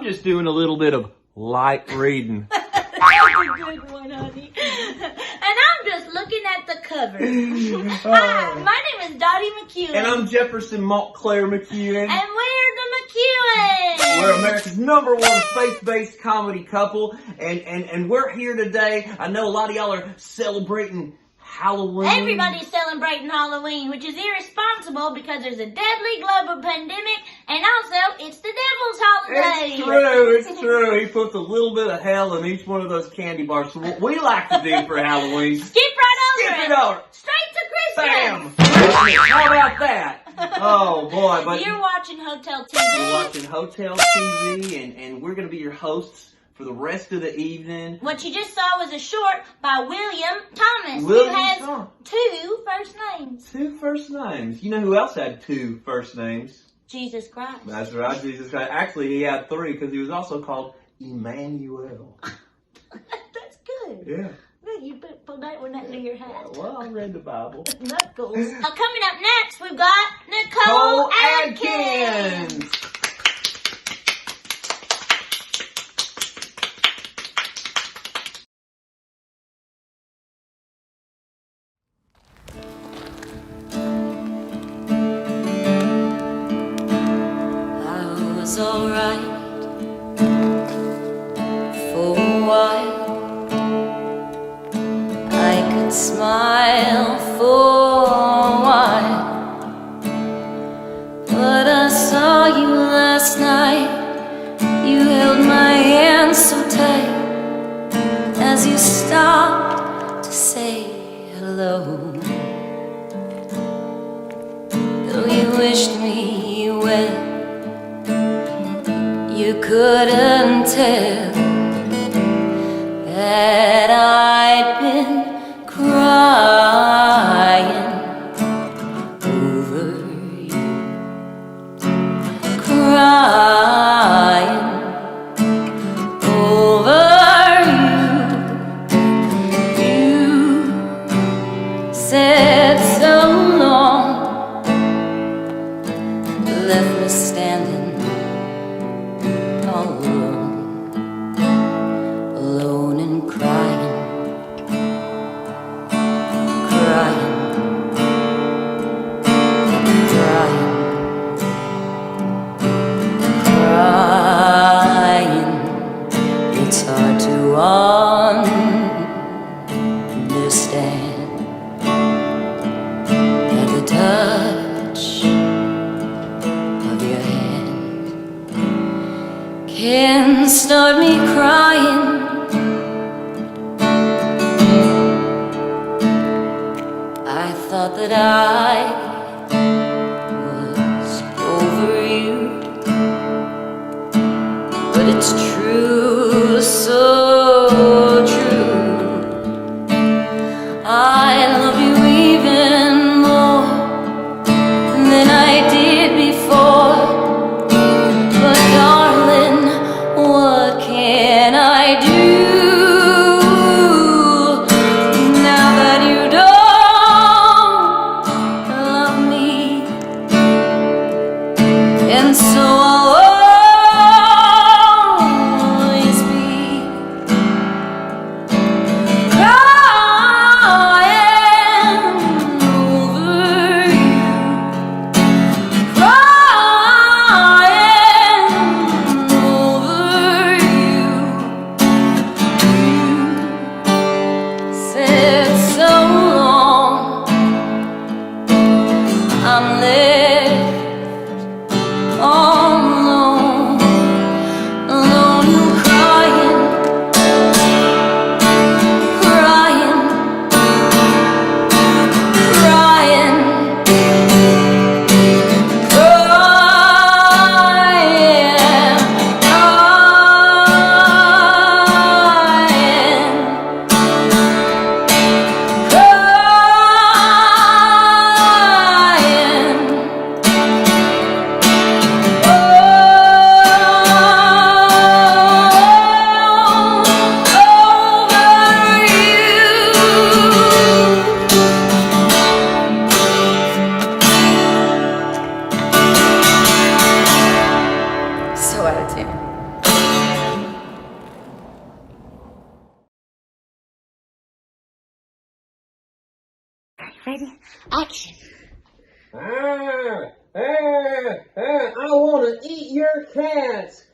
I'm just doing a little bit of light reading. That's a good one, honey. And I'm just looking at the cover. Hi, my name is Dottie McCuewans. And I'm Jefferson Montclair McCuewans. And we're the McCuewans. We're America's #1 faith-based comedy couple. And we're here today. I know a lot of y'all are celebrating Halloween. Everybody's celebrating Halloween, which is irresponsible because there's a deadly global pandemic, and also it's the devil's holiday. It's true. He puts a little bit of hell in each one of those candy bars. So what we like to do for Halloween, Skip right over it. Straight to Christmas. Bam! How about that? Oh boy, but you're watching Hotel TV. You're watching Hotel TV, and we're gonna be your hosts for the rest of the evening. What you just saw was a short by William Thomas, William who has Thomas. 2 first names. 2 first names. You know who else had 2 first names? Jesus Christ. That's right, Jesus Christ. Actually, he had 3 because he was also called Emmanuel. That's good. Yeah. You put that one under your hat. Well, I read the Bible. Knuckles. Coming up next, we've got Nicole Atkins. I was alright for a while. I could smile for a while, but I saw you last night. You held my hand so tight as you stopped to say hello. Though you wished me well, you couldn't tell that I'd been crying over you, crying over you. You said so long, left me standing all alone, alone and crying, crying, crying, crying. It's hard to understand at the touch of your hand can start me crying. I thought that I was over you, but it's true, so true. I love you even more than I did before. But darling, what can I do now that you don't love me? And so I'll always be Ready? Action. I want to eat your cats.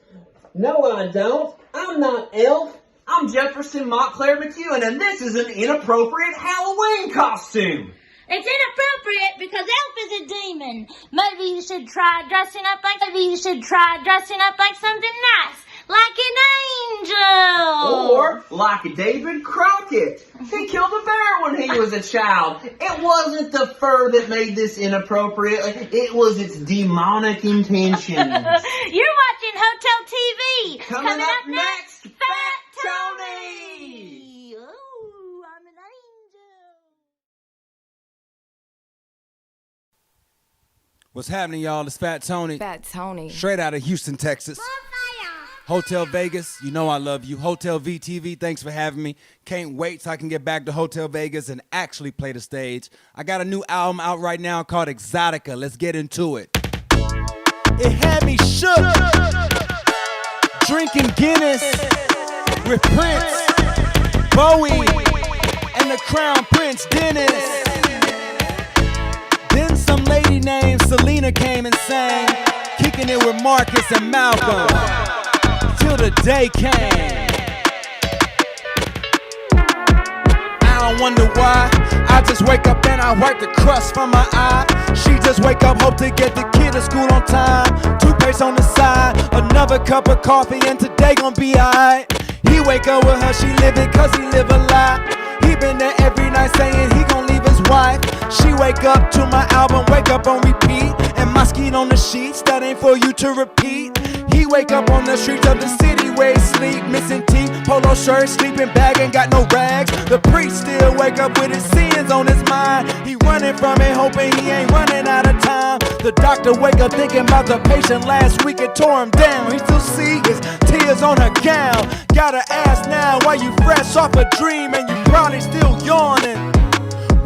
No, I don't. I'm not Elf. I'm Jefferson Montclair McCuewans, and this is an inappropriate Halloween costume. It's inappropriate because Elf is a demon. Maybe you should try dressing up like something nice, like an angel. Or like David Crockett. He killed a bear when he was a child. It wasn't the fur that made this inappropriate. It was its demonic intentions. You're watching Hotel TV. Coming up next, Fat Tony. Ooh, I'm an angel. What's happening, y'all? It's Fat Tony. Fat Tony. Straight out of Houston, Texas. Hotel Vegas, you know I love you. Hotel VTV, thanks for having me. Can't wait so I can get back to Hotel Vegas and actually play the stage. I got a new album out right now called Exotica. Let's get into it. It had me shook. Drinking Guinness with Prince, Bowie, and the Crown Prince Dennis. Then some lady named Selena came and sang, kicking it with Marcus and Malcolm. Till the day came. I don't wonder why. I just wake up and I wipe the crust from my eye. She just wake up, hope to get the kid to school on time. Toothpaste on the side, another cup of coffee, and today gon' be alright. He wake up with her, she live it cause he live a lie. He been there every night saying he gon' leave his wife. She wake up to my album, wake up on repeat. And my skeet on the sheets, that ain't for you to repeat. He wake up on the streets of the city where he sleep, missing teeth, polo shirt, sleeping bag, ain't got no rags. The priest still wake up with his sins on his mind. He running from it, hoping he ain't running out of time. The doctor wake up thinking about the patient last week, it tore him down. He still see his tears on her gown. Gotta ask now why you fresh off a dream and you probably still yawning.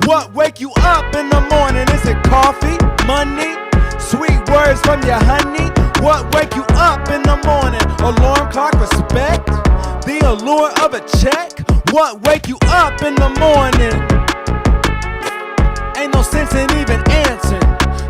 What wake you up in the morning? Is it coffee, money, sweet words from your honey? What wake you up in the morning? Alarm clock, respect, the allure of a check. What wake you up in the morning? Ain't no sense in even answering,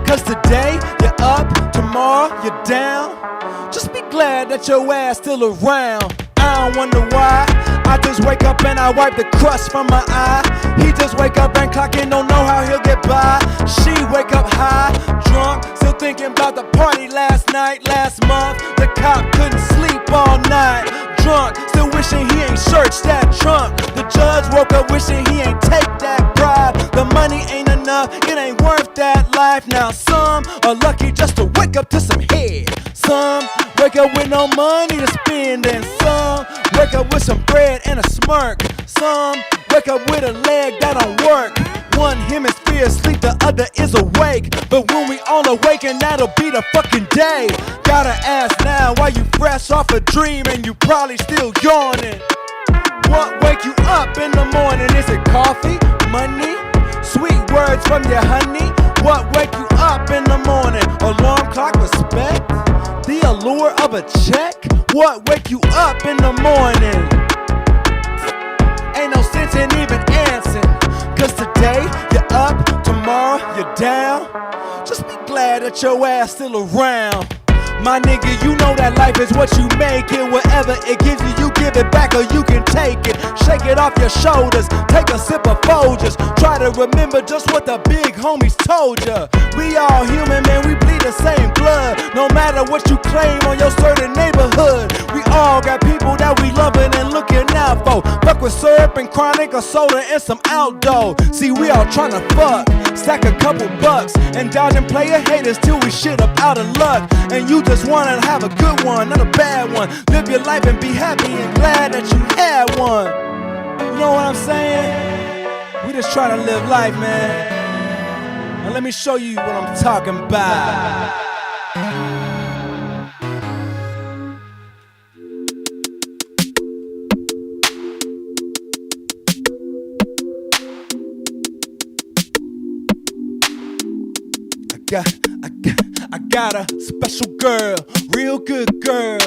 cause today you're up, tomorrow you're down. Just be glad that your ass still around. I don't wonder why. I just wake up and I wipe the crust from my eye. He just wake up and clock in, don't know how he'll get by. She wake up high, drunk, still thinking about the party last night, last month. The cop couldn't sleep all night. Drunk, still wishing he ain't searched that trunk. The judge woke up wishing he ain't take that bribe. The money ain't enough, it ain't worth that life. Now some are lucky just to wake up to some head. Some wake up with no money to spend, and some wake up with some bread and a smirk. Some wake up with a leg that don't work. One hemisphere asleep, the other is awake. But when we all awaken, that'll be the fucking day. Gotta ask now why you fresh off a dream and you probably still yawning. What wake you up in the morning? Is it coffee, money, sweet words from your honey? What wake you up in the morning? Alarm clock, respect, the allure of a check. What wake you up in the morning? Ain't no sense in even answering, cause today you're up, tomorrow you're down. Just be glad that your ass still around. My nigga, you know that life is what you make it. Whatever it gives you, you give it back or you can take it. Shake it off your shoulders, take a sip of Folgers. Try to remember just what the big homies told ya. We all human, man, we bleed the same blood. No matter what you claim on your certain neighborhood, we all got people that we loving and looking out for. Fuck with syrup and chronic or soda and some outdoor. See, we all tryna fuck, stack a couple bucks, and dodging player haters till we shit up out of luck. And you just wanna have a good one, not a bad one. Live your life and be happy and glad that you had one. You know what I'm saying? We just try to live life, man. Now let me show you what I'm talking about. I got a special girl, real good girl,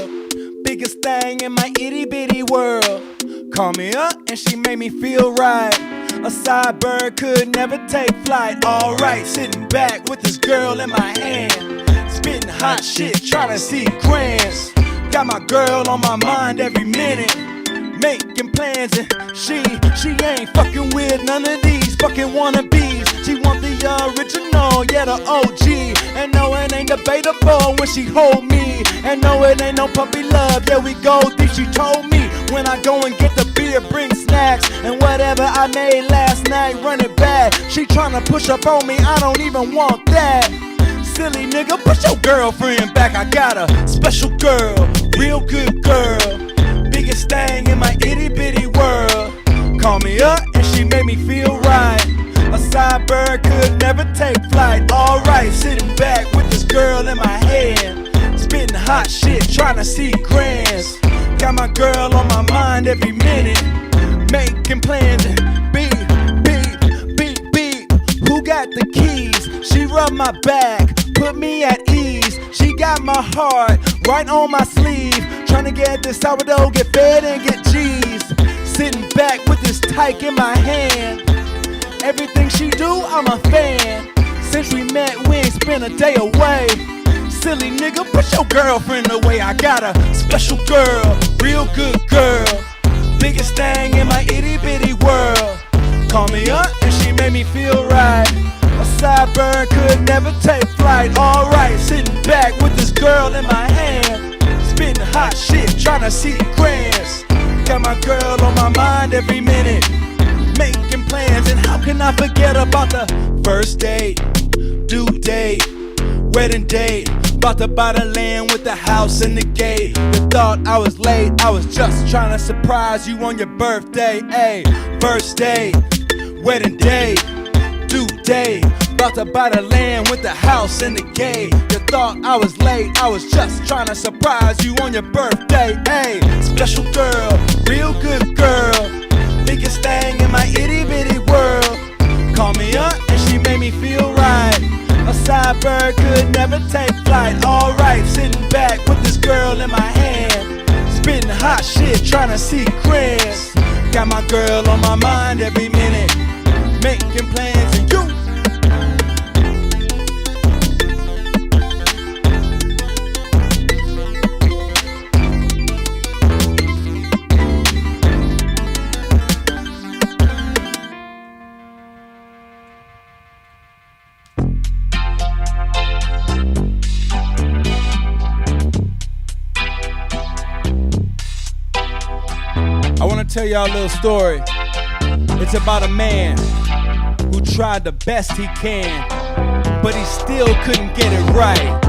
biggest thing in my itty bitty world. Call me up and she made me feel right. A side bird could never take flight. Alright, sitting back with this girl in my hand, spitting hot shit, trying to see grands. Got my girl on my mind every minute, making plans, and she ain't fucking with none of these fucking wannabes. She want the original, yeah, the OG. And no, it ain't debatable when she hold me. And no, it ain't no puppy love, yeah, we go deep. She told me when I go and get the beer, bring snacks, and whatever I made last night, run it back. She tryna push up on me, I don't even want that. Silly nigga, put your girlfriend back. I got a special girl, real good girl, biggest thing in my itty bitty world. Call me up and she made me feel right. A side bird could never take flight. Alright, sitting back with this girl in my hand, spitting hot shit, trying to see grands. Got my girl on my mind every minute, making plans, and beep, beep, beep, beep. Who got the keys? She rubbed my back, put me at ease. She got my heart right on my sleeve, trying to get this sourdough, get fed and get G's. Sitting back with this tyke in my hand, everything she do, I'm a fan. Since we met, we ain't spent a day away. Silly nigga, put your girlfriend away. I got a special girl, real good girl, biggest thing in my itty bitty world. Call me up and she made me feel right. A side bird could never take flight. Alright, sitting back with this girl in my hand, spitting hot shit, tryna see grands. Got my girl on my mind every minute, making plans. And how can I forget about the first date, due date, wedding date? About to buy the land with the house and the gate. You thought I was late, I was just trying to surprise you on your birthday. Ayy, first date, wedding date, due date. About to buy the land with the house and the gate. You thought I was late, I was just trying to surprise you on your birthday. Ayy, special girl, real good girl, biggest thing in my itty bitty world. Call me up and she made me feel right. A side bird could never take flight. Alright, sitting back with this girl in my hand, spitting hot shit, trying to see grands. Got my girl on my mind every minute, making plans. And you tell y'all a little story. It's about a man who tried the best he can, but he still couldn't get it right.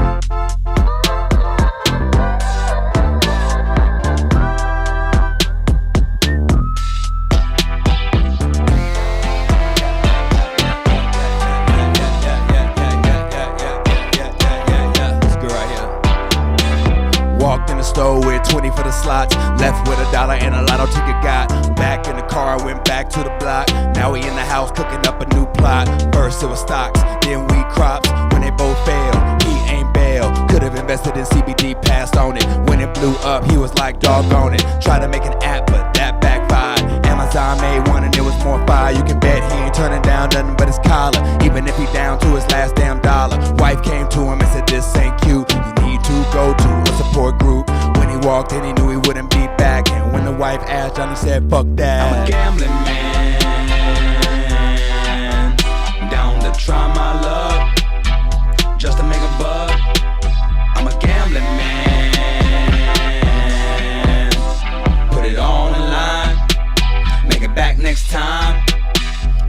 Walked in the store with 20 for the slots, left with $1 and a lotto ticket got. Back in the car, went back to the block. Now we in the house cooking up a new plot. First it was stocks, then we crops. When they both failed, he ain't bail. Could've invested in CBD, passed on it. When it blew up, he was like, doggone it. Tried to make an app, but that backfired. Amazon made one and it was more fire. You can bet he ain't turning down nothing but his collar, even if he down to his last damn dollar. Wife came to him and said, this ain't cute, you need to go to a support group. When he walked in, he knew he wouldn't be back. And when the wife asked Johnny, said, fuck that. I'm a gambling man, down to try my luck, just to make a buck. I'm a gambling man, put it on the line, make it back next time.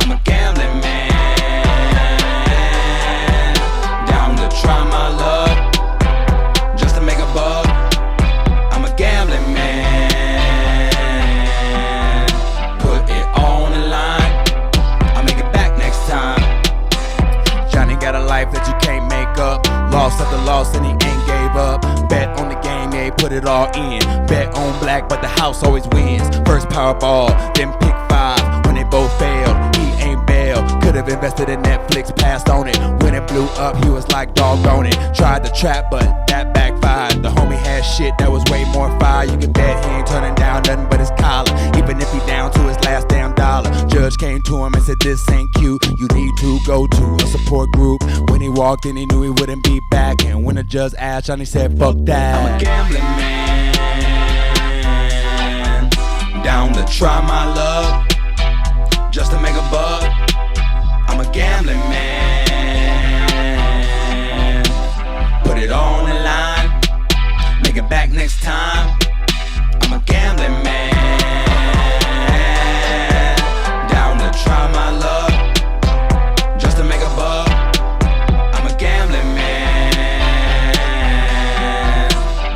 I'm a gambling man, down to try my luck, just to make a buck. I'm a gambling man, put it on the line, I'll make it back next time. Johnny got a life that you can't make up. Lost after loss and he ain't gave up. Bet on the game, yeah, he put it all in. Bet on black, but the house always wins. First Powerball, then pick 5. When they both failed, he ain't bail. Could've invested in Netflix, passed on it. When it blew up, he was like, doggone it. Tried to trap, but that backfired. The homie had shit that was way more fire. You can bet he ain't turning down nothing but his collar, even if he down to his last damn dollar. Judge judge came to him and said, this ain't cute, you need to go to a support group. When he walked in, he knew he wouldn't be back. And when the judge asked, Johnny said, fuck that. I'm a gambling man, down to try my luck, just to make a buck. I'm a gambling man, put it on the line, make it back next time. I'm a gambling man, down to try my luck, just to make a buck. I'm a gambling man,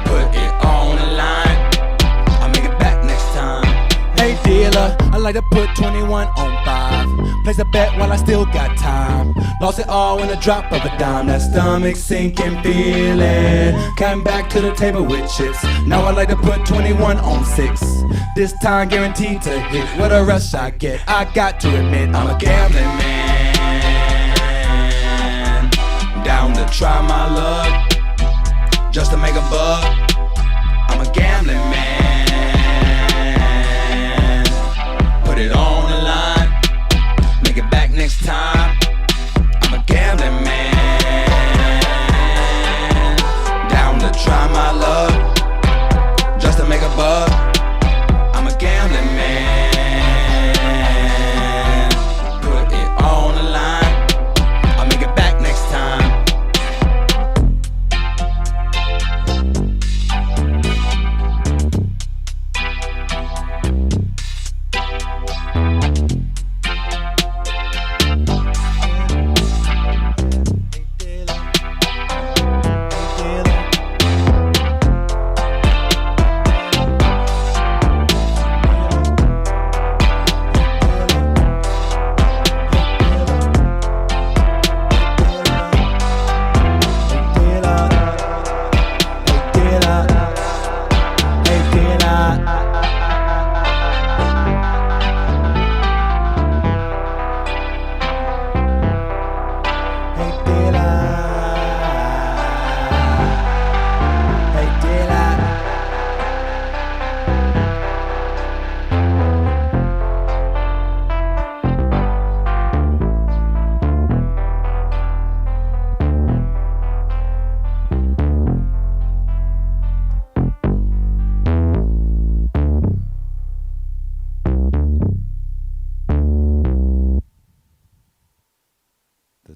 put it on the line, I'll make it back next time. Hey dealer, I like to put 21 on 5. Place a bet while I still got time. Lost it all in a drop of a dime. That stomach sinking feeling. Came back to the table with chips. Now I like to put 21 on 6. This time guaranteed to hit. What a rush I get, I got to admit, I'm a gambling man, down to try my luck, just to make a buck. I'm a gambling man, put it on the line, make it back next time. I'm a gambling man, down to try my luck, just to make a buck. I'm a gambling man, put it on the line, I'll make it back next time.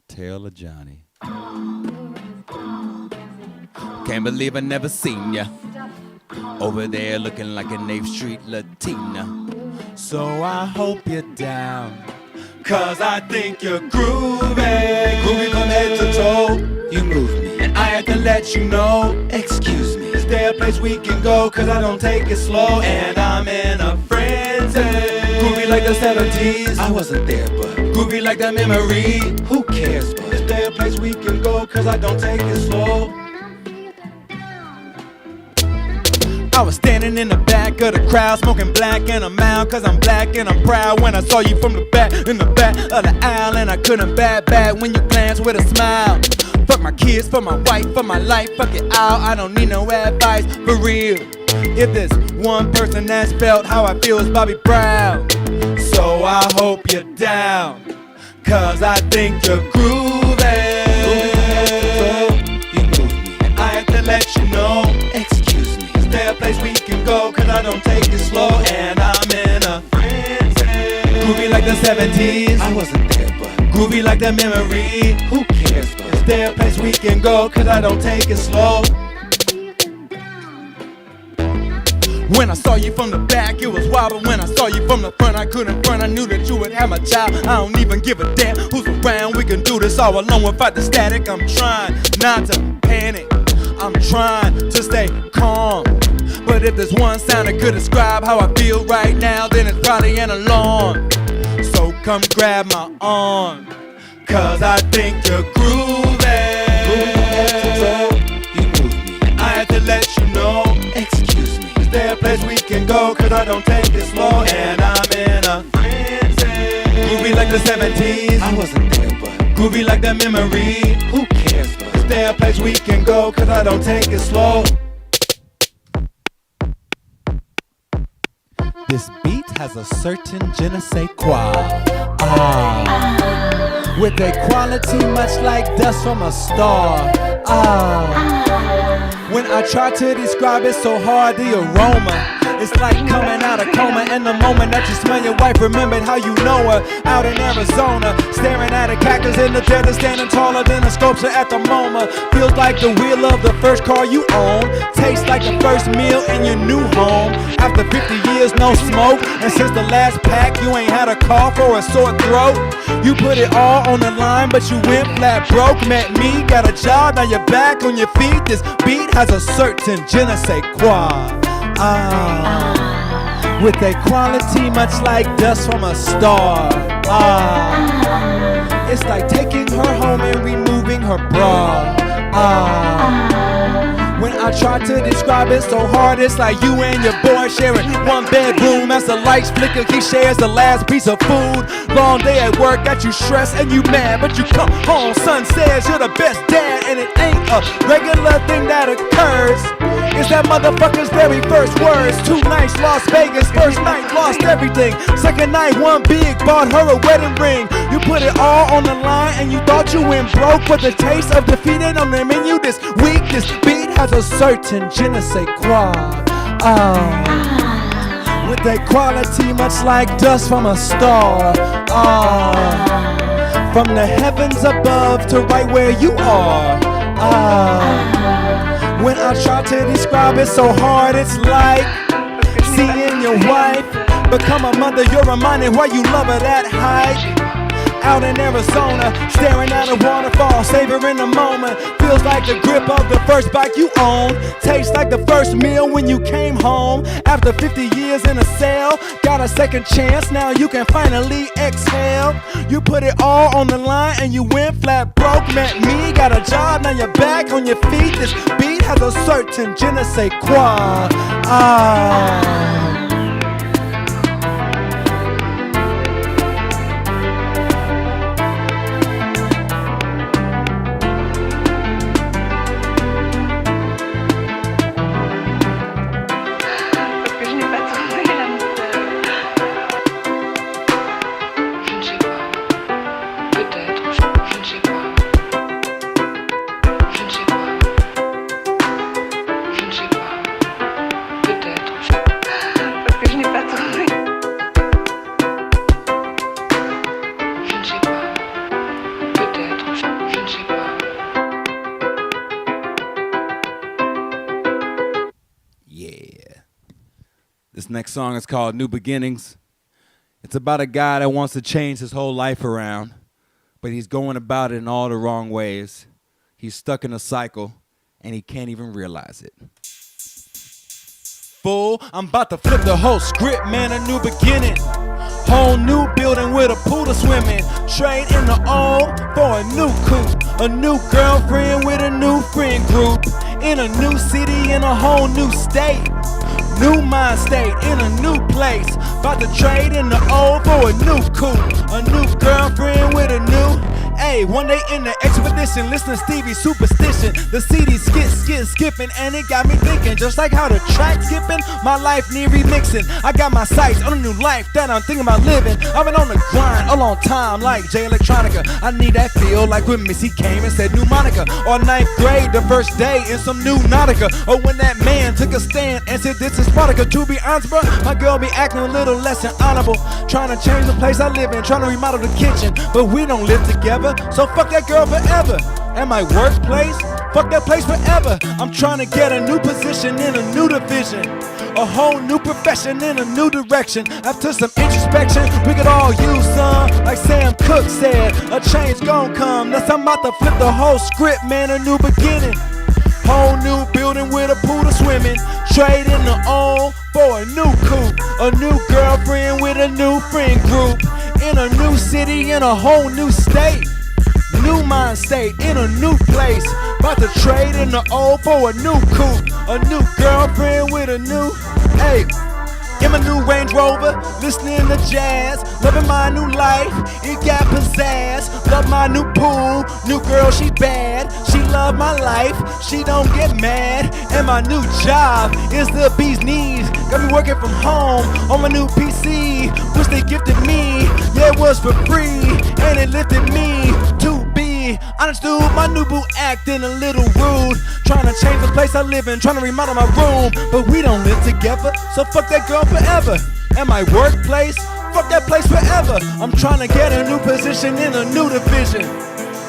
Tale of Johnny. Can't believe I never seen ya over there looking like an 8th Street Latina. So I hope you're down, cause I think you're groovy. Groovy from head to toe, you move me, and I had to let you know, excuse me, is there a place we can go, cause I don't take it slow, and I'm in a frenzy. Groovy like the 70s, I wasn't there, but groovy like the memory, who cares, but is there a place we can go, cause I don't take it slow. I was standing in the back of the crowd, smoking black and I'm out, cause I'm black and I'm proud. When I saw you from the back, in the back of the aisle, and I couldn't bat back when you glanced with a smile. Fuck my kids, for my wife, for my life, fuck it out, I don't need no advice, for real. If there's one person that's felt how I feel, it's Bobby Brown. So I hope you're down, cause I think you're groovy. You move me, and I have to let you know, excuse me, is there a place we can go, cause I don't take it slow, and I'm in a frenzy. Groovy like the 70s, I wasn't there, but groovy like the memory, who cares, but is there a place we can go, cause I don't take it slow. When I saw you from the back, it was wild, but when I saw you from the front, I couldn't front. I knew that you would have my child. I don't even give a damn who's around. We can do this all alone without the static. I'm trying not to panic, I'm trying to stay calm. But if there's one sound that could describe how I feel right now, then it's probably an alarm. So come grab my arm, cause I think you're groovy. You move me, and I have to let you know, excuse me, is there a place we can go, cause I don't take it slow, and I'm in a frenzy. Groovy like the 70s, I wasn't there, but groovy like the memory, who cares, but is there a place we can go, cause I don't take it slow. This beat has a certain je ne sais quoi. With a quality much like dust from a star. When I try to describe it so hard, the aroma. It's like coming out of coma, and the moment that you smell your wife, remembered how you know her. Out in Arizona, staring at a cactus in the desert, standing taller than a sculpture at the MoMA. Feels like the wheel of the first car you own. Tastes like the first meal in your new home. After 50 years, no smoke, and since the last pack, you ain't had a cough or a sore throat. You put it all on the line, but you went flat broke. Met me, got a job, now you're back on your feet. This beat has a certain je ne sais quoi. With a quality much like dust from a star. It's like taking her home and removing her bra. When I try to describe it so hard, it's like you and your boy sharing one bedroom. As the lights flicker, he shares the last piece of food. Long day at work, got you stressed and you mad, but you come home, son says you're the best dad, and it ain't a regular thing that occurs. It's that motherfucker's very first words. 2 nights, Las Vegas, first night, lost everything. Second night, one big, bought her a wedding ring. You put it all on the line and you thought you went broke, but the taste of defeat ain't on the menu this week. This beat has a certain je ne sais quoi. With a quality much like dust from a star. From the heavens above to right where you are. When I try to describe it so hard, it's like seeing your wife become a mother. You're reminded why you love her that hike. Out in Arizona, staring at a waterfall, savoring the moment. Feels like the grip of the first bike you own. Tastes like the first meal when you came home. After 50 years in a cell, got a second chance, now you can finally exhale. You put it all on the line and you went flat broke. Met me, got a job, now you're back on your feet. This beat has a certain je ne sais quoi. This next song is called New Beginnings. It's about a guy that wants to change his whole life around, but he's going about it in all the wrong ways. He's stuck in a cycle, and he can't even realize it. Fool, I'm about to flip the whole script, man, a new beginning. Whole new building with a pool to swim in. Trade in the old for a new coupe. A new girlfriend with a new friend group. In a new city, in a whole new state. New mind state, in a new place. About to trade in the old for a new coupe. A new girlfriend with a new. Hey, one day in the expedition, listen to Stevie's superstition. The CD skipping, and it got me thinking. Just like how the track skipping, my life need remixing. I got my sights on a new life that I'm thinking about living. I've been on the grind a long time, like J Electronica. I need that feel like when Missy came and said new Monica. Or 9th grade, the first day in some new Nautica. Or when that man took a stand and said this is Spartica. To be honest, bro, my girl be acting a little less than honorable. Trying to change the place I live in, trying to remodel the kitchen. But we don't live together, so fuck that girl forever. And my workplace, fuck that place forever. I'm trying to get a new position in a new division. A whole new profession in a new direction. After some introspection, we could all use some. Like Sam Cooke said, a change gon' come. That's I'm about to flip the whole script, man, a new beginning. Whole new building with a pool to swim in. Trade in the old for a new coupe. A new girlfriend with a new friend group. In a new city, in a whole new state. New mind state, in a new place. About to trade in the old for a new coupe. A new girlfriend with a new, hey. In my new Range Rover, listening to jazz, loving my new life, it got pizzazz. Love my new pool, new girl, she bad. She love my life, she don't get mad. And my new job is the bee's knees. Got me working from home on my new PC, which they gifted me. Yeah, it was for free, and it lifted me to be honest, dude. My new boo acting a little rude, trying to change the place I live in, trying to remodel my room. But we don't live together, so fuck that girl forever. And my workplace, fuck that place forever. I'm trying to get a new position in a new division,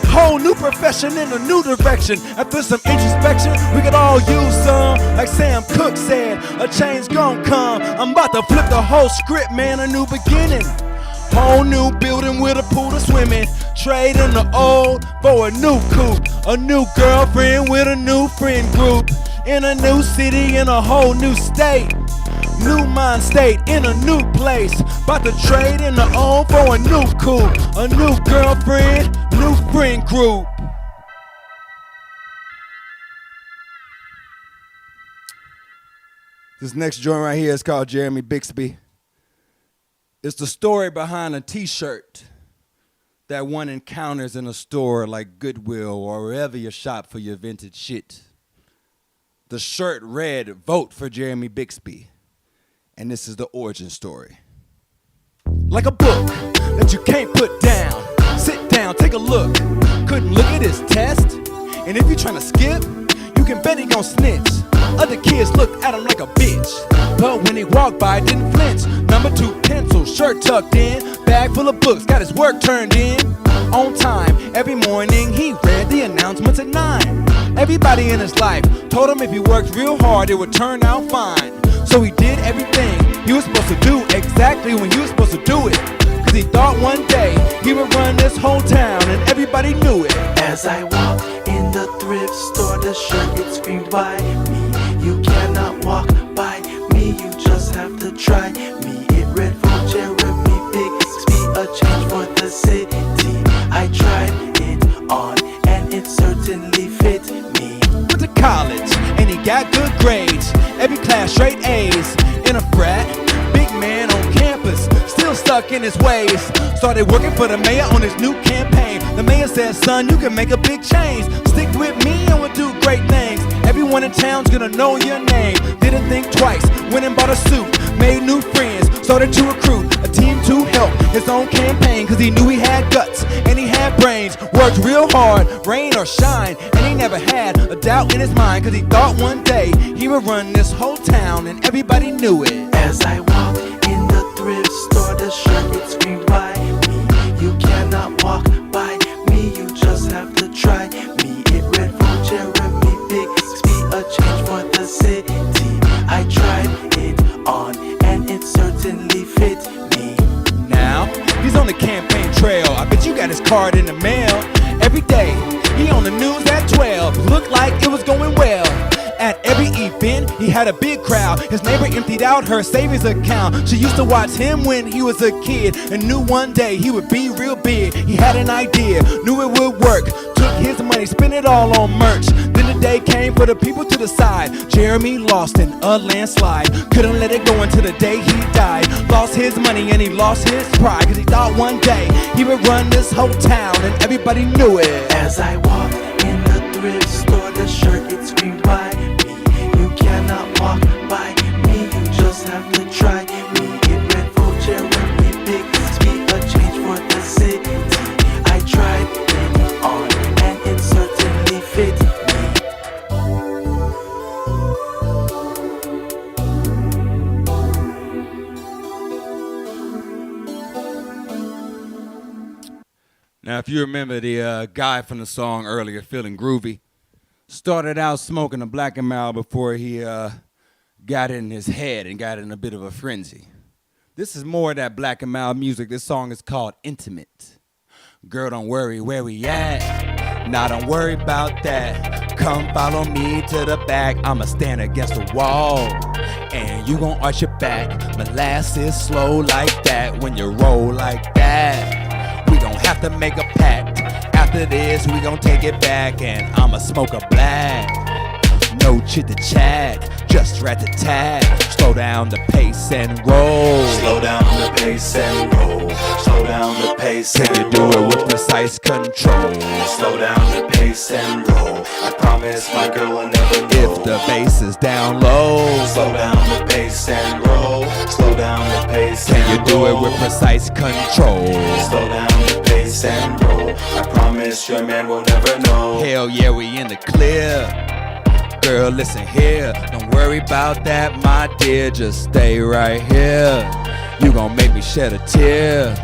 whole new profession in a new direction. After some introspection, we could all use some. Like Sam Cooke said, a change gon' come. I'm about to flip the whole script, man, a new beginning. Whole new building with a pool to swim in. Trading the old for a new coupe. A new girlfriend with a new friend group. In a new city, in a whole new state. New mind state, in a new place. About to trade in the old for a new coupe. A new girlfriend, new friend group. This next joint right here is called Jeremy Bixby. It's the story behind a t-shirt that one encounters in a store like Goodwill or wherever you shop for your vintage shit. The shirt read, "Vote for Jeremy Bixby." And this is the origin story. Like a book that you can't put down. Sit down, take a look. Couldn't look at his test. And if you're trying to skip, you can bet he gon' snitch. Other kids looked at him like a bitch, but when he walked by, didn't flinch. Number 2 pencil, shirt tucked in, bag full of books, got his work turned in. On time, every morning he read the announcements at 9. Everybody in his life told him if he worked real hard, it would turn out fine. So he did everything he was supposed to do exactly when he was supposed to do it. Cause he thought one day he would run this whole town and everybody knew it. As I walk in the thrift store, the shirt it screamed by me. You cannot walk by me, you just have to try me. It read for Jeremy Bixby, a change for the city. I tried it on and it certainly fit me. Went to college and he got good grades, every class straight A's. In a frat, big man on campus, still stuck in his ways. Started working for the mayor on his new campaign. The mayor said, son, you can make a big change. Stick with me and we'll do great things. Everyone in town's gonna know your name. Didn't think twice, went and bought a suit. Made new friends, started to recruit a team to help his own campaign. Cause he knew he had guts and he had brains. Worked real hard, rain or shine. And he never had a doubt in his mind. Cause he thought one day he would run this whole town and everybody knew it. As I walk in the thrift store, the shirt it screamed by me. You cannot walk by me, you just have to try me. It read for Jeremy Bixby, a change for the city. I tried it on and it certainly fit me. Now, he's on the campaign trail. I bet you got his card in the mail. Every day, he on the news at 12. Looked like it was going well. At every event, he had a big crowd. His neighbor emptied out her savings account. She used to watch him when he was a kid and knew one day he would be real big. He had an idea, knew it would work. Took his money, spent it all on merch. Then the day came for the people to decide. Jeremy lost in a landslide. Couldn't let it go until the day he died. Lost his money and he lost his pride. Cause he thought one day he would run this whole town and everybody knew it. As I walk in the thrift store, the shirt it screamed by me. You cannot walk by me, you just have to try me. It read for Jeremy Bixby, a change for the city. I tried it on and it certainly fit me. Now, if you remember the guy from the song earlier, Feeling Groovy, started out smoking a Black and Mild before he got in his head and got in a bit of a frenzy. This is more of that Black and Mild music. This song is called Intimate. Girl, don't worry where we at. Nah, don't worry about that. Come follow me to the back. I'ma stand against the wall and you gon' arch your back. Molasses slow like that when you roll like that. We gon' have to make a pact. After this, we gon' take it back and I'ma smoke a black. No chit to chat. just rat-a-tat. Slow down the pace and roll. Slow down the pace and roll. Slow down the pace and roll. Can you do it with precise control? Slow down the pace and roll. I promise my girl will never know. If the bass is down low, slow down the pace and roll. Slow down the pace and roll. Can you do it with precise control? Slow down the pace and roll. I promise your man will never know. Hell yeah, we in the clear. Girl, listen here. Don't worry about that, my dear. Just stay right here. You gon' make me shed a tear.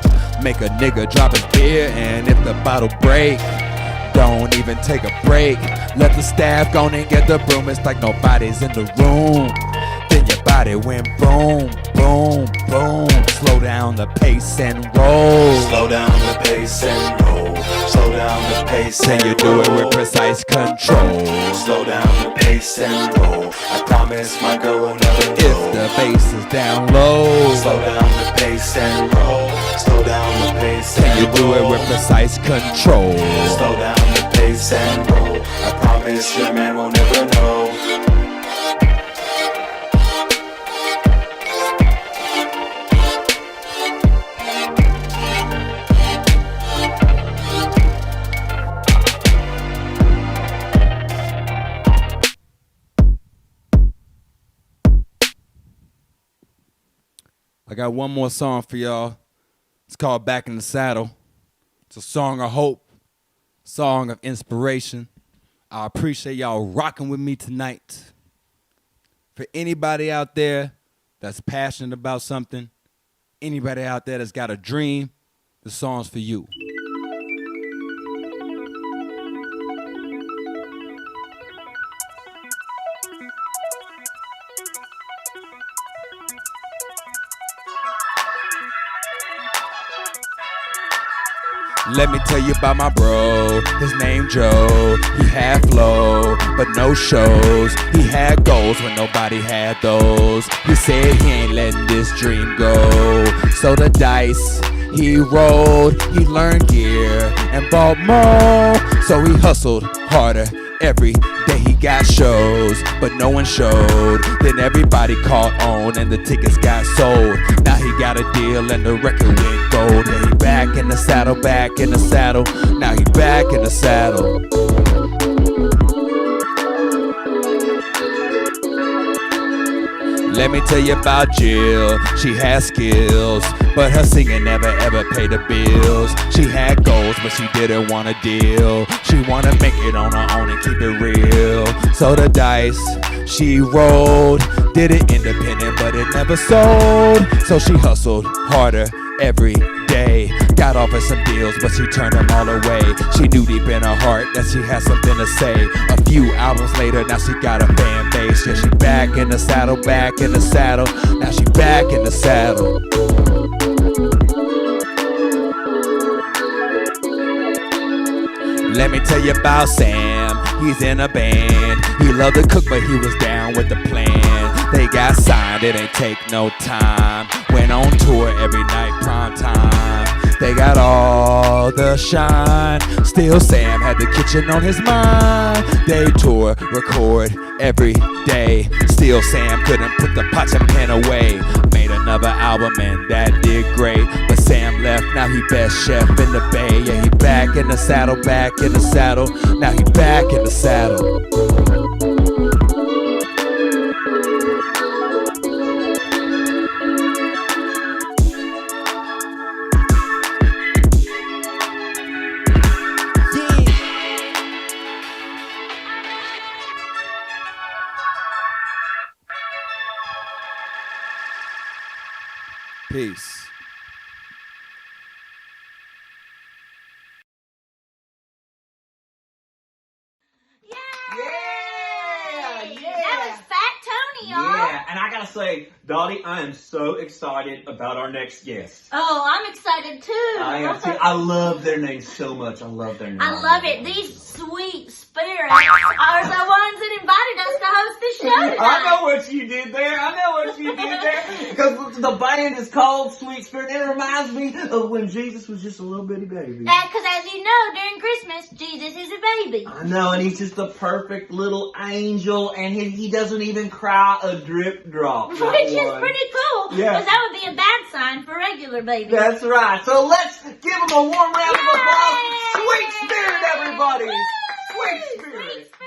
Make a nigga drop his beer. And if the bottle break, don't even take a break. Let the staff go and get the broom. It's like nobody's in the room. Then your body went boom, boom, boom. Slow down the pace and roll. Slow down the pace and roll. Slow down the pace and roll. Can you do it with precise control? Slow down the pace and roll. I promise my girl will never know. If the bass is down low, slow down the pace and roll. Slow down the pace and roll. Can you do it with precise control? Slow down the pace and roll. I promise your man will never know. I got one more song for y'all. It's called Back in the Saddle. It's a song of hope, song of inspiration. I appreciate y'all rocking with me tonight. For anybody out there that's passionate about something, anybody out there that's got a dream, the song's for you. Let me tell you about my bro, his name Joe. He had flow, but no shows. He had goals when nobody had those. He said he ain't letting this dream go. So the dice he rolled, he learned gear and bought more. So he hustled harder every day. He got shows, but no one showed. Then everybody caught on and the tickets got sold. Now he got a deal and the record went gold. Yeah, he back in the saddle, back in the saddle. Now he back in the saddle. Let me tell you about Jill. She has skills, but her singing never ever paid the bills. She had goals, but she didn't want a deal. She wanna make it on her own and keep it real. So the dice she rolled, did it independent, but it never sold. So she hustled harder every day. Got offered some deals, but she turned them all away. She knew deep in her heart that she had something to say. A few albums later, now she got a fan base. Yeah, she back in the saddle, back in the saddle. Now she back in the saddle. Let me tell you about Sam. He's in a band. He loved to cook, but he was down with the plan. They got signed, it ain't take no time. Went on tour every night, prime time. They got all the shine. Still Sam had the kitchen on his mind. They tour, record every day. Still Sam couldn't put the pots and pan away. Made another album and that did great. But Sam left, now he best chef in the Bay. Yeah, he back in the saddle, back in the saddle. Now he back in the saddle. Peace. That was Fat Tony, y'all. Yeah, and I gotta say, Dottie, I am so excited about our next guest. Oh, I'm excited too. I am too. I love their name so much. I love their name. I love it. These sweet spirits are the ones that invited us to host this show tonight. I know what you did there. Because the band is called Sweet Spirit. It reminds me of when Jesus was just a little bitty baby. Because as you know, during Christmas, Jesus is a baby. I know, and he's just the perfect little angel, and he doesn't even cry a drip drop. Which is pretty cool. Yeah. Because that would be a bad sign for regular babies. That's right. So let's give him a warm round of applause. Sweet Spirit, everybody. Sweet Spirit. Sweet Spirit.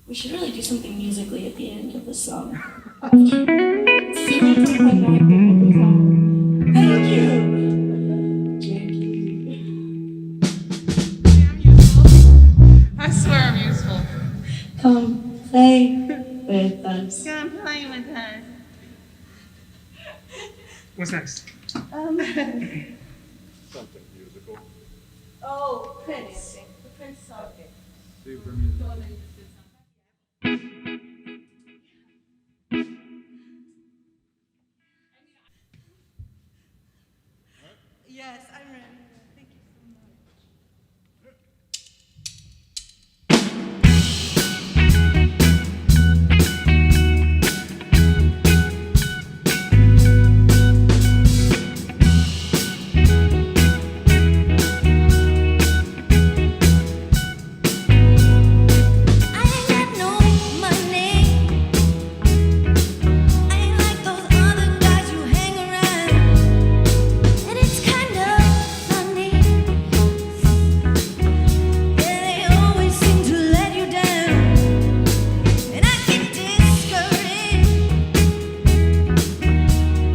We should really do something musically at the end of the song. Thank you, Jackie. I swear I'm useful. Come play with us. Come play with us. What's next? Oh, Prince. The Prince song. Super music. Yes, I'm ready. Thank you so much. I ain't got no money. I ain't like those other guys you hang around. And it's kind of funny. Yeah, they always seem to let you down. And I get discouraged,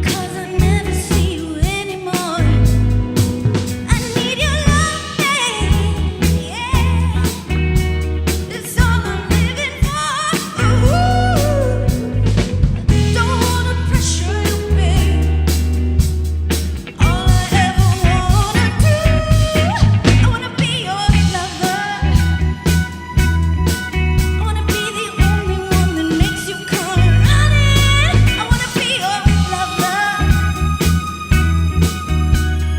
'cause I never see you anymore. I need your love, babe. Yeah. It's all I'm living for. Don't wanna pressure you, babe. All I ever wanna do, I wanna be your lover. I wanna be the only one that makes you come running. I wanna be your lover.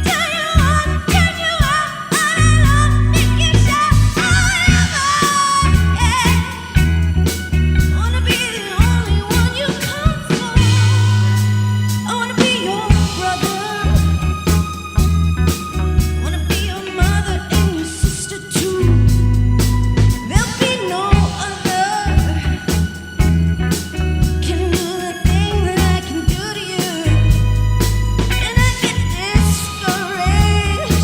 Turn you on, turn you up, all I love, make you shout, yeah. I wanna be the only one you come for. I wanna be your brother. I wanna be your mother and your sister too. There'll be no other can do the thing that I can do to you. And I get discouraged,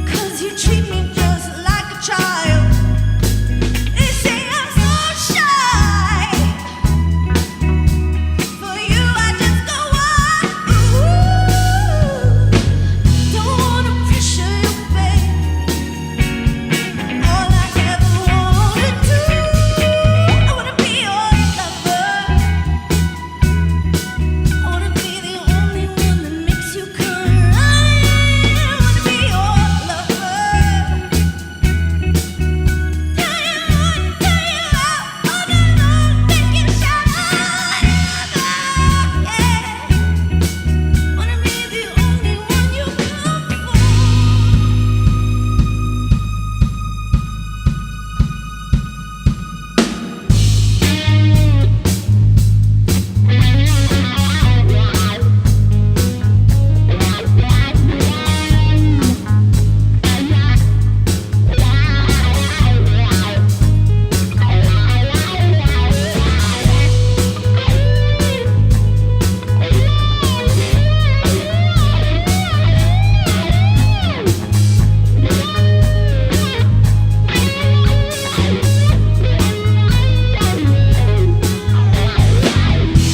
'cause you treat me just like a child. They say I'm so shy. For you I just go wild. Don't wanna pressure you, babe. All I ever wanna do, I wanna be your lover. I wanna be the only one that makes you come running. I wanna be your lover. Turn you on, turn you out, all night long, make you shout, yeah. Wanna be the only one you come for.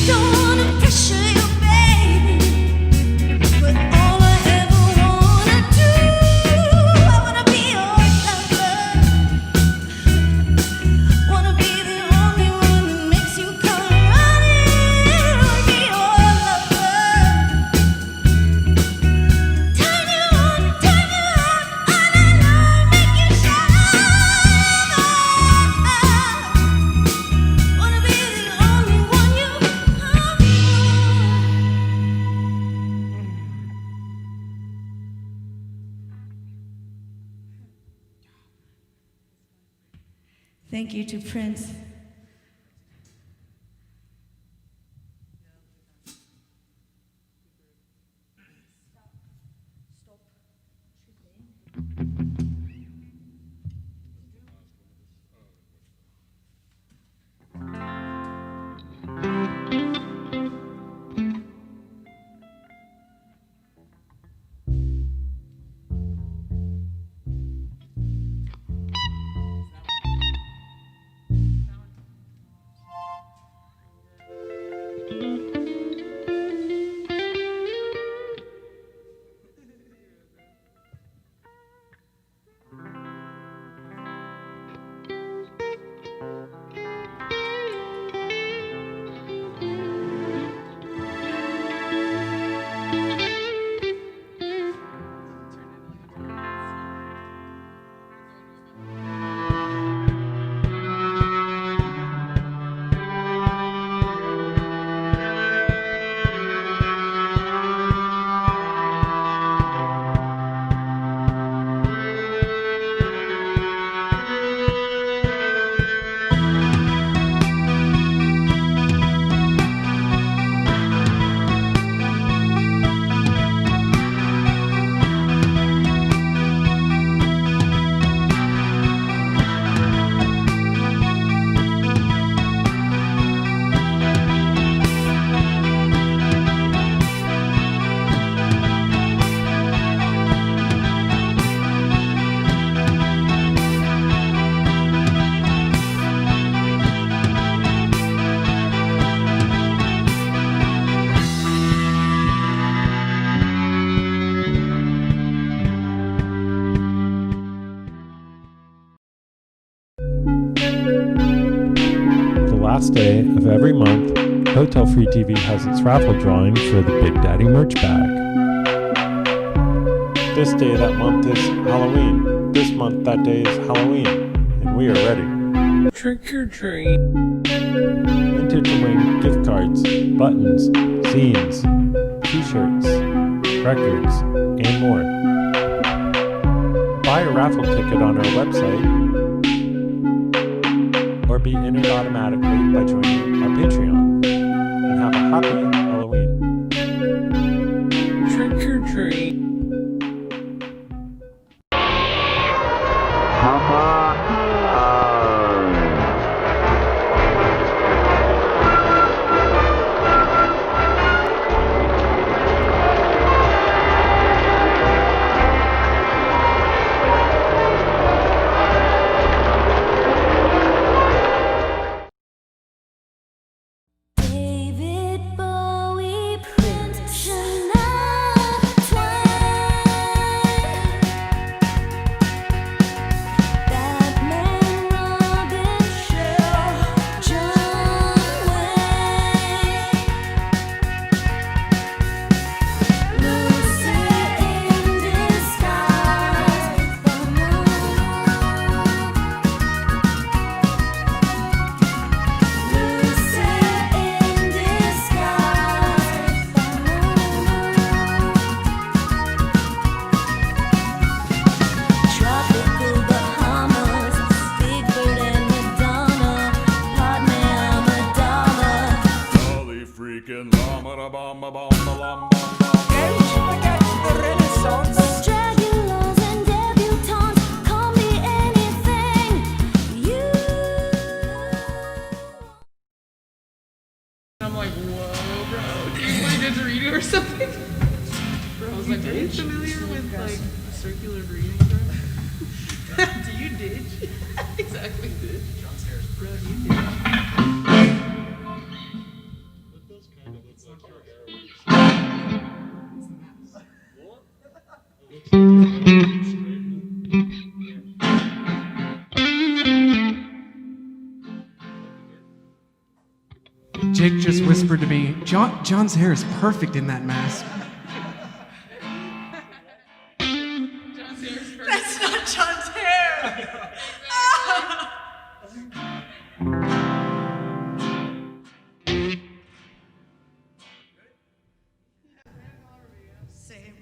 Don't wanna pressure you, baby, but all I ever wanna do, I wanna be your lover. Wanna be the only one that makes you come running. I wanna be your lover. Turn you on, turn you out, all night long, make you shout, wanna be the only one you come for. Thank you to Prince. last day of every month, Hotel Free TV has its raffle drawing for the Big Daddy merch bag. This day that month is Halloween. This month that day is Halloween, and we are ready. Trick or treat. Enter to win gift cards, buttons, zines, t-shirts, records, and more. Buy a raffle ticket on our website or be entered automatically by joining our Patreon. And have a happy Halloween. Trick or treat. David Bowie, Prince, Shania Twain, Batman, Robin, Shell, John Wayne, Lucy in disguise, Tropical Bahamas, Big Bird and Madonna, Padme Amidala, Holy freaking llama, da bomba, bomba, lamba, Dragulas and debutantes, call me anything you. I'm like, whoa, bro. Do you play didgeridoo or something? Bro, I was like, are you familiar with like circular breathing, bro? Do you ditch? Exactly, ditch. Bro, do you ditch? Jake just whispered to me, John's hair is perfect in that mask. That's not John's hair! Same.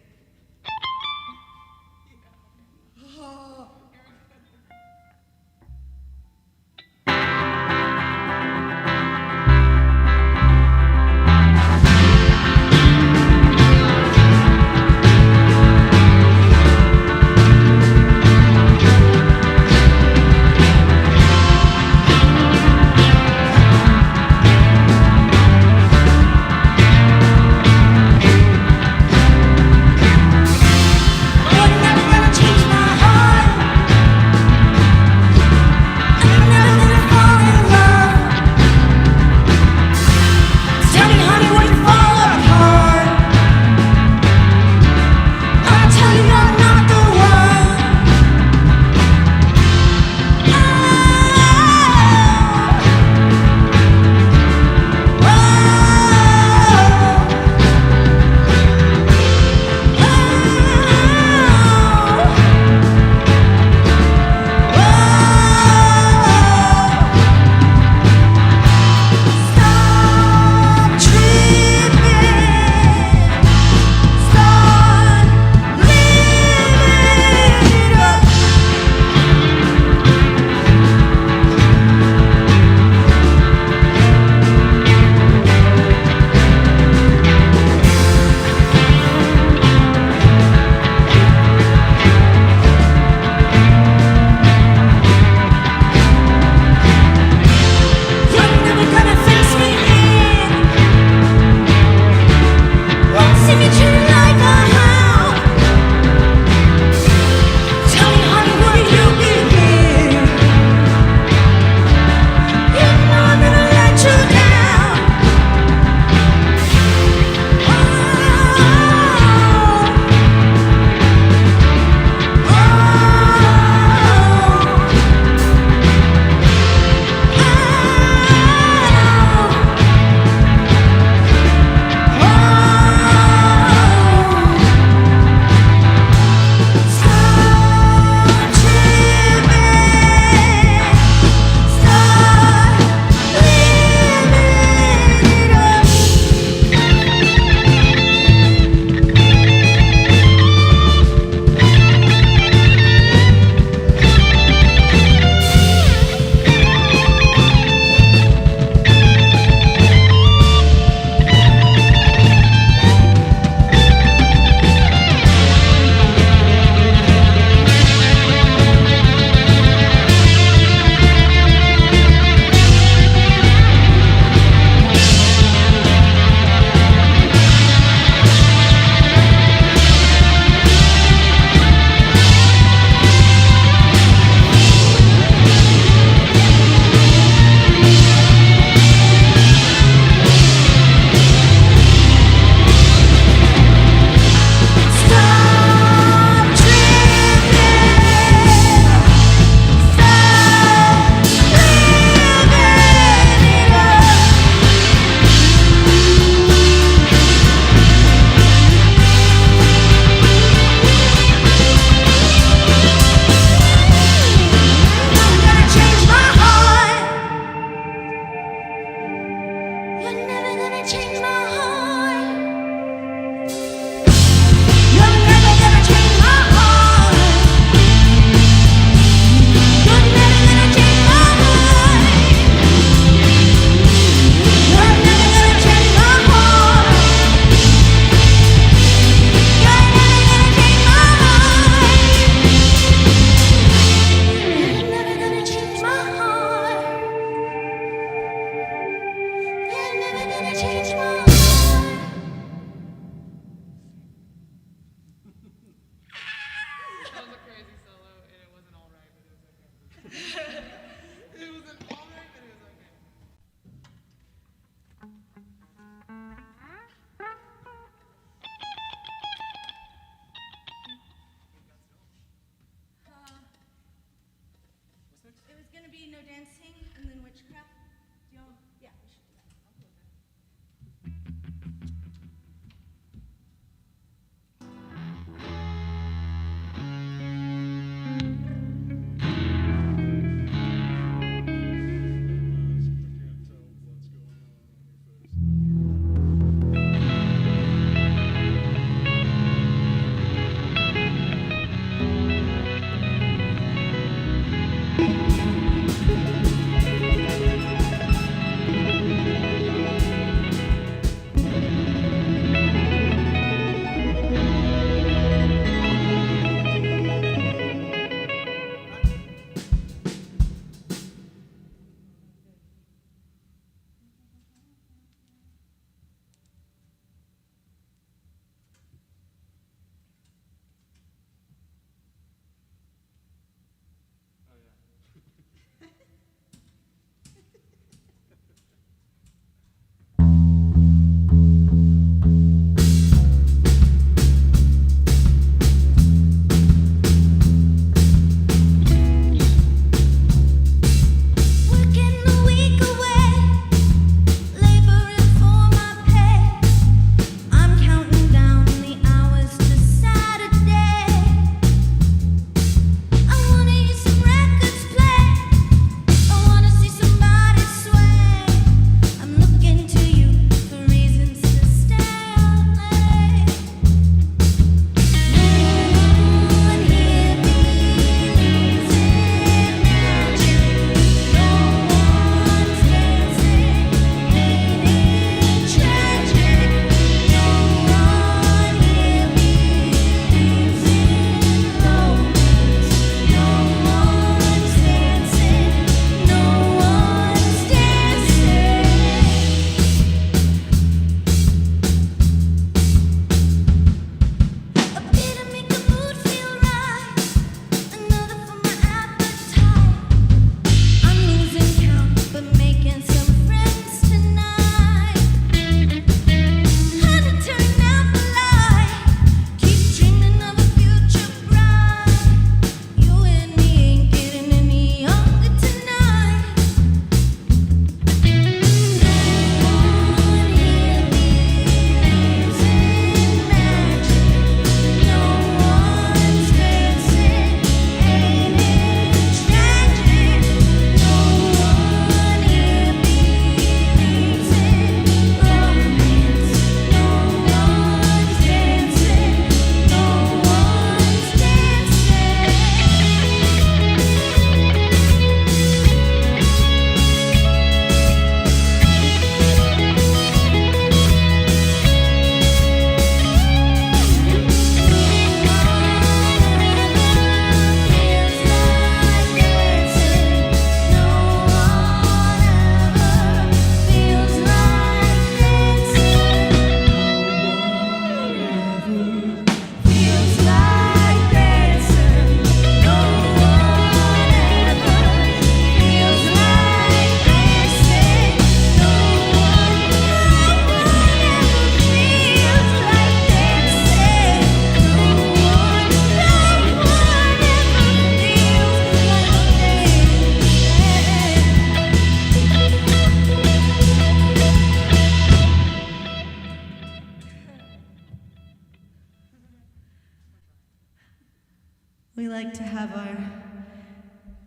We like to have our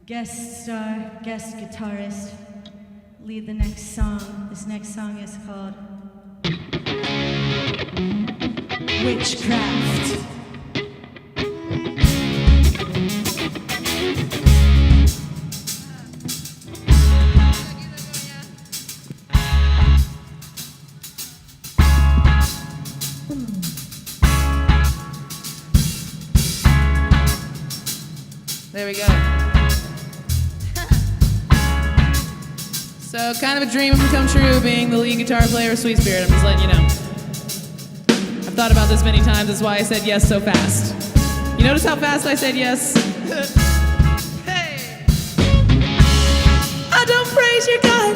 guest star, guest guitarist, lead the next song. This next song is called Witchcraft. There we go. So, kind of a dream come true being the lead guitar player of Sweet Spirit. I'm just letting you know. I've thought about this many times. That's why I said yes so fast. You notice how fast I said yes? Hey! I don't praise your God.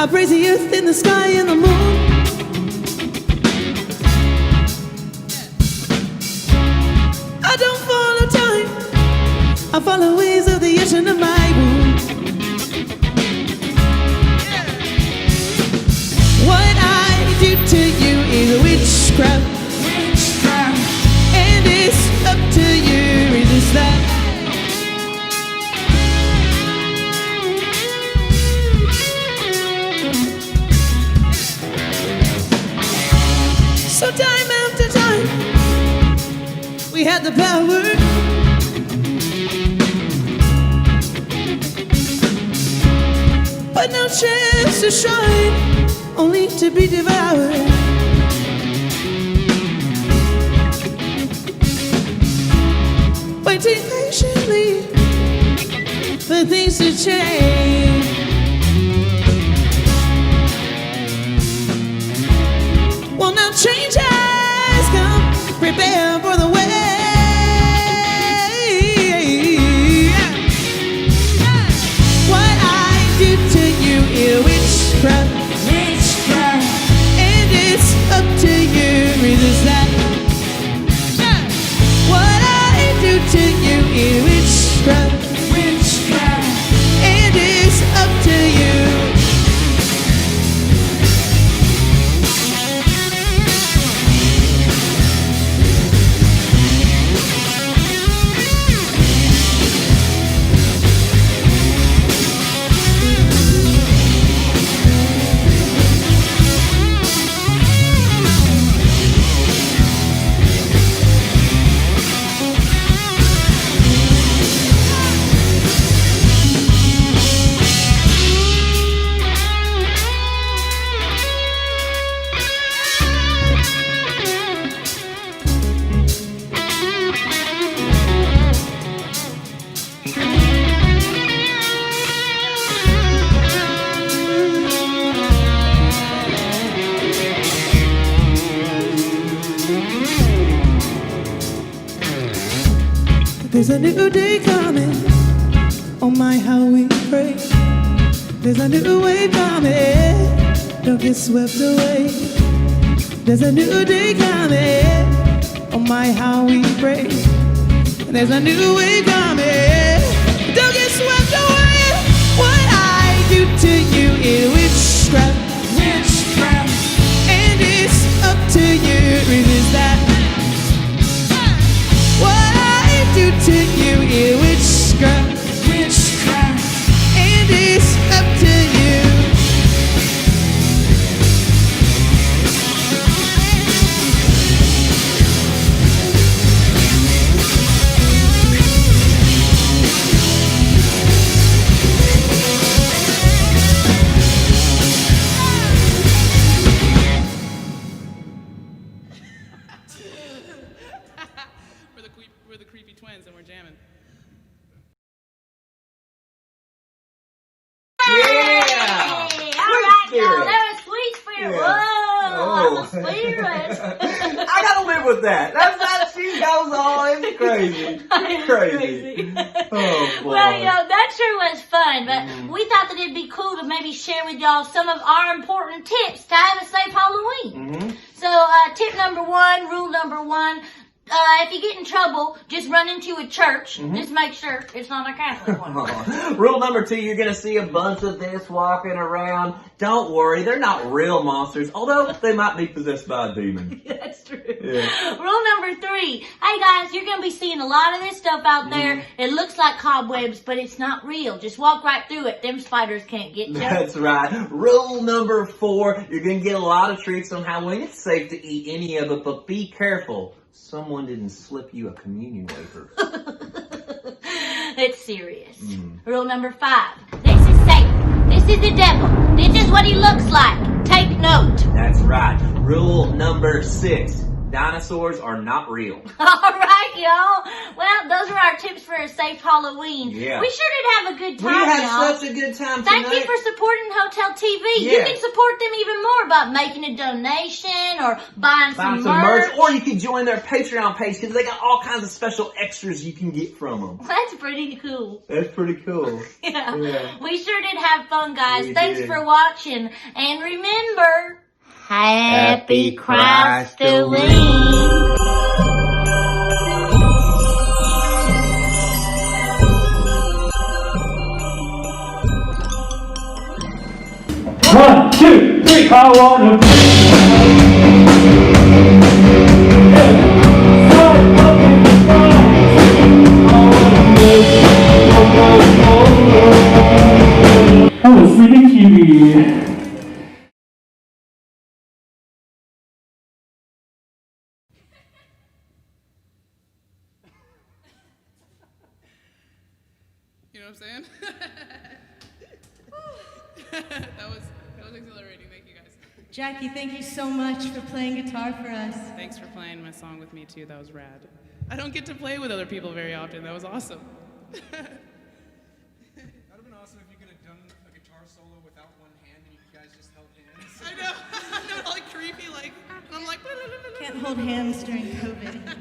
I praise the earth and the sky and the moon. I don't follow time. I follow ways of the ocean of my womb. What I do to you is witchcraft. Witchcraft. And it's up to you, resist that. So time after time, we had the power. But no chance to shine, only to be devoured. Waiting patiently for things to change. Well, now change has come, prepare for the way. Witchcraft, witchcraft, and it's up to you, resist that. What I do to you is witchcraft, witchcraft, and it's up to you. There's a new day coming, oh my how we pray. There's a new wave coming, don't get swept away. There's a new day coming, oh my how we pray. There's a new wave coming, don't get swept away. What I do to you is witchcraft, witchcraft, and it's up to you, resist that. Do to you is witchcraft, witchcraft, and it's up to you. We're the creepy twins and we're jamming. Yeah! Hey, all right, y'all. That was Sweet Spirit. Yeah. Whoa, Oh. I'm a spirit. I gotta live with that. That's not, she goes on. It's crazy. Crazy. Oh, boy. Well, that sure was fun, but we thought that it'd be cool to maybe share with y'all some of our important tips to have a safe Halloween. So, tip number one, rule number one, if you get in trouble, just run into a church. Just make sure it's not a Catholic one. Rule number 2, you're going to see a bunch of this walking around. Don't worry, they're not real monsters, although they might be possessed by a demon. That's true. Yeah. Rule number 3. Hey guys, you're going to be seeing a lot of this stuff out there. It looks like cobwebs, but it's not real. Just walk right through it. Them spiders can't get you. That's right. Rule number 4, you're going to get a lot of treats on Halloween. It's safe to eat any of it, but be careful. Someone didn't slip you a communion wafer. It's serious. Rule number 5. This is Satan. This is the devil. This is what he looks like. Take note. That's right. Rule number 6. Dinosaurs are not real. Alright, y'all. Well, those are our tips for a safe Halloween. Yeah. We sure did have a good We time, had y'all. such a good time Thank tonight. you for supporting Hotel TV. You Yes. can support them even more by making a donation or buying some merch. Or you can join their Patreon page because they got all kinds of special extras you can get from them. That's pretty cool. That's pretty cool. Yeah. Yeah. We sure did have fun, guys. We Thanks did. for watching. And remember, Happy Christ-a-ween. One, two, three, I wanna be. I was sleeping TV. You know what I'm saying? that was exhilarating. Thank you guys. Jackie, thank you so much for playing guitar for us. Thanks for playing my song with me too. That was rad. I don't get to play with other people very often. That was awesome. That would have been awesome if you could have done a guitar solo without one hand and you guys just held hands. I know. I know, like creepy, like, and I'm like. Can't hold hands during COVID.